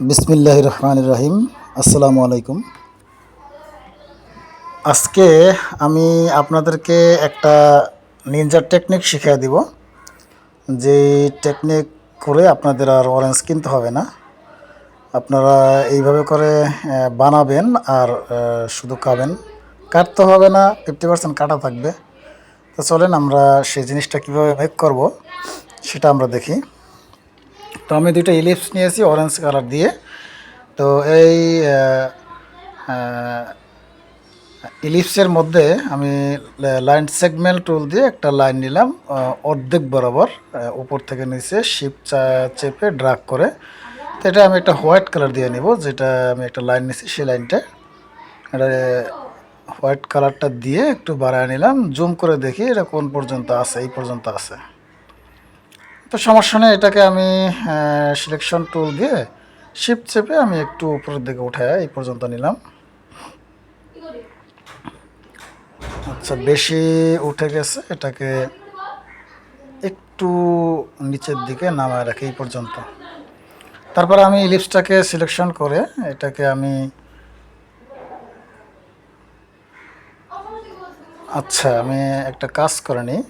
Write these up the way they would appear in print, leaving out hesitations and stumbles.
বিসমিল্লাহির রহমানির রহিম। আসসালামু আলাইকুম। আজকে আমি আপনাদেরকে একটা নিনজা টেকনিক শিখিয়ে দিব, যে টেকনিক করে আপনাদের আর অরেঞ্জ কিনতে হবে না। আপনারা এইভাবে করে বানাবেন আর শুধু খাবেন, কাটতে হবে না, 50% কাটা থাকবে। তো চলেন আমরা সেই জিনিসটা কীভাবে মেক করব সেটা আমরা দেখি। তো আমি দুইটা ইলিপস নিয়েছি অরেঞ্জ কালার দিয়ে। তো এই ইলিপসের মধ্যে আমি লাইন সেগমেন্ট টুল দিয়ে একটা লাইন নিলাম অর্ধেক বরাবর, উপর থেকে নিচে শিফট চেপে ড্রাগ করে। তো এটা আমি একটা হোয়াইট কালার দিয়ে নিব, যেটা আমি একটা লাইন নিছি সেই লাইনটা, এটা হোয়াইট কালারটা দিয়ে একটু বাড়ায় নিলাম। জুম করে দেখি এটা কোন পর্যন্ত আছে, এই পর্যন্ত আছে। তো সমস্যা নেই, এটাকে আমি সিলেকশন টুল দিয়ে শিফট চেপে আমি একটু উপরের দিকে উঠায় এই পর্যন্ত নিলাম। আচ্ছা, বেশি উঠে গেছে, এটাকে একটু নিচের দিকে নামায় রাখি এই পর্যন্ত। তারপর আমি ইলিপসটাকে সিলেকশন করে এটাকে আমি আমি একটা কাজ করে নিই।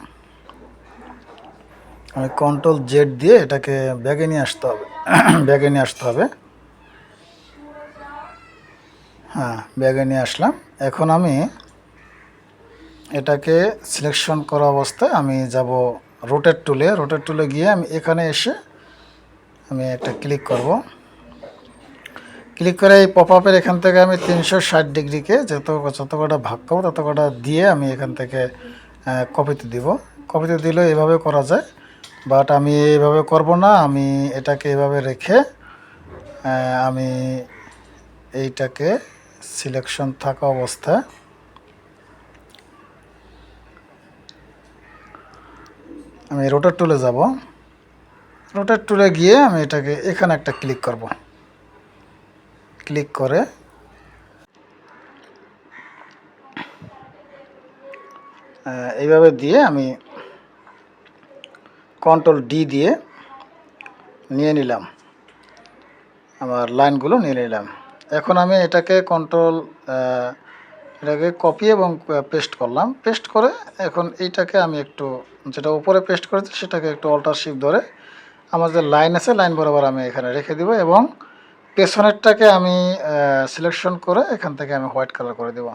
আমি কন্ট্রোল জেড দিয়ে এটাকে ব্যাগে নিয়ে আসতে হবে। ব্যাগে নিয়ে আসতে হবে। হ্যাঁ, ব্যাগে নিয়ে আসলাম। এখন আমি এটাকে সিলেকশন করা অবস্থায় আমি যাব রোটেট টুলে। রোটেট টুলে গিয়ে আমি এখানে এসে আমি একটা ক্লিক করব। ক্লিক করে এই পপ আপের এখান থেকে আমি 360 ডিগ্রিকে যত কটা ভাগ করবো তত কটা দিয়ে আমি এখান থেকে কপিতে দিব। কপিতে দিলে এভাবে করা যায়, বাট আমি এইভাবে করব না। আমি এটাকে এভাবে রেখে আমি এইটাকে সিলেকশন থাকা অবস্থায় আমি রোটেট টুলে যাব। রোটেট টুলে গিয়ে আমি এটাকে এখানে একটা ক্লিক করব। ক্লিক করে এইভাবে দিয়ে আমি কন্ট্রোল ডি দিয়ে নিয়ে নিলাম, আমার লাইনগুলো নিয়ে নিলাম। এখন আমি এটাকে এটাকে কপি এবং পেস্ট করলাম। পেস্ট করে এখন এইটাকে আমি একটু, যেটা উপরে পেস্ট করেছি সেটাকে একটু অল্টার শিফট ধরে আমার যে লাইন আছে লাইন বরাবর আমি এখানে রেখে দিব, এবং পেছনেরটাকে আমি সিলেকশন করে এখান থেকে আমি হোয়াইট কালার করে দেব।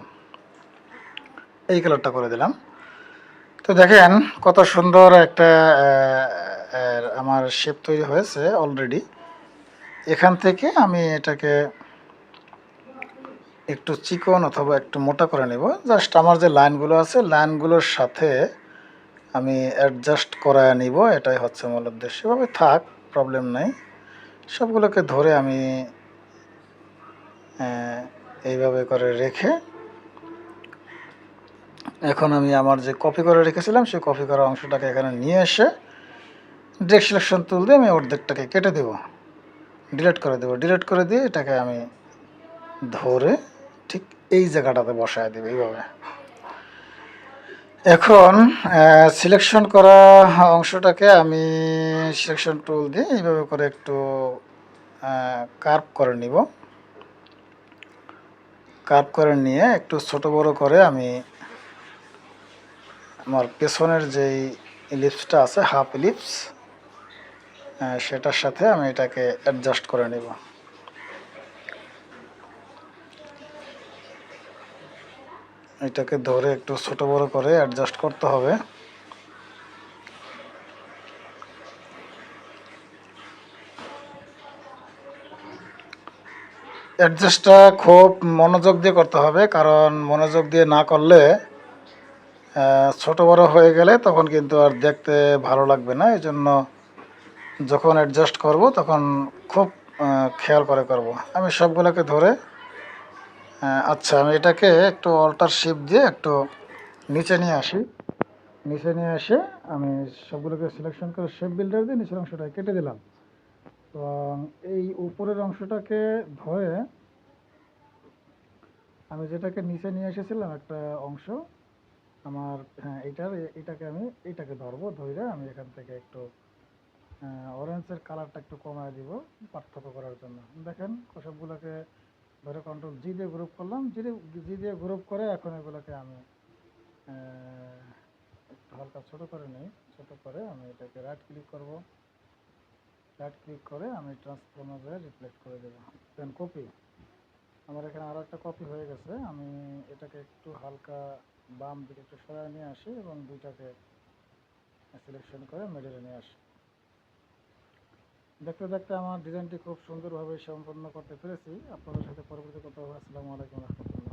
এই কালারটা করে দিলাম। তো দেখেন কত সুন্দর একটা আমার শেপ তৈরি হয়েছে অলরেডি। এখান থেকে আমি এটাকে একটু চিকন অথবা একটু মোটা করে নেব। জাস্ট আমার যে লাইনগুলো আছে লাইনগুলোর সাথে আমি অ্যাডজাস্ট করায় নিব, এটাই হচ্ছে মূল উদ্দেশ্য। এভাবে থাক, প্রবলেম নাই। সবগুলোকে ধরে আমি এইভাবে করে রেখে এখন আমি আমার যে কপি করে রেখেছিলাম সেই কপি করা অংশটাকে এখানে নিয়ে এসে ডিরেক্ট সিলেকশন তুল দিয়ে আমি অর্ধেকটাকে কেটে দেব, ডিলিট করে দেব। ডিলিট করে দিয়ে এটাকে আমি ধরে ঠিক এই জায়গাটাতে বসায় দেব এইভাবে। এখন সিলেকশন করা অংশটাকে আমি সিলেকশন টুল দিয়ে এইভাবে করে একটু কার্ভ করে নিব। কার্ভ করে নিয়ে একটু ছোট বড় করে আমি আমার পেছনের যেই ইলিপসটা আছে হাফ ইলিপস সেটার সাথে আমি এটাকে অ্যাডজাস্ট করে নেব। এটাকে ধরে একটু ছোট বড় করে অ্যাডজাস্ট করতে হবে। অ্যাডজাস্টটা খুব মনোযোগ দিয়ে করতে হবে, কারণ মনোযোগ দিয়ে না করলে ছোট বড় হয়ে গেলে তখন কিন্তু আর দেখতে ভালো লাগবে না। এই জন্য যখন অ্যাডজাস্ট করব তখন খুব খেয়াল করে করব। আমি সবগুলোকে ধরে আচ্ছা, আমি এটাকে একটু অল্টার শিফট দিয়ে একটু নিচে নিয়ে আসি। নিচে নিয়ে এসে আমি সবগুলোকে সিলেকশন করে শেপ বিল্ডার দিয়ে নিচের অংশটা কেটে দিলাম। এবং এই উপরের অংশটাকে ধরে আমি যেটাকে নিচে নিয়ে এসেছিলাম একটা অংশ আমার, হ্যাঁ এটাকে আমি এইটাকে ধরবো, ধরে আমি এখান থেকে একটু অরেঞ্জের কালারটা একটু কমায় দিব পার্থক্য করার জন্য। দেখেন সবগুলোকে ধরে কন্ট্রোল জি দিয়ে গ্রুপ করলাম, জি দিয়ে গ্রুপ করে এখন এগুলোকে আমি একটু হালকা ছোটো করে নিই। ছোটো করে আমি এটাকে রাইট ক্লিক করব, রাইট ক্লিক করে আমি ট্রান্সফর্মারে রিফ্লেক্ট করে দেবো। দেন কপি, আমার এখানে আরও একটা কপি হয়ে গেছে। আমি এটাকে একটু হালকা বাম দিকে একটু সরায় নিয়ে আসি এবং দুইটাকে সিলেকশন করে মিডলে নিয়ে আসি। দেখতে দেখতে আমার ডিজাইনটি খুব সুন্দরভাবে সম্পন্ন করতে পেরেছি। আপনাদের সাথে পরবর্তী কথা হবে। আসসালামু আলাইকুম রহমতুল্লাহ।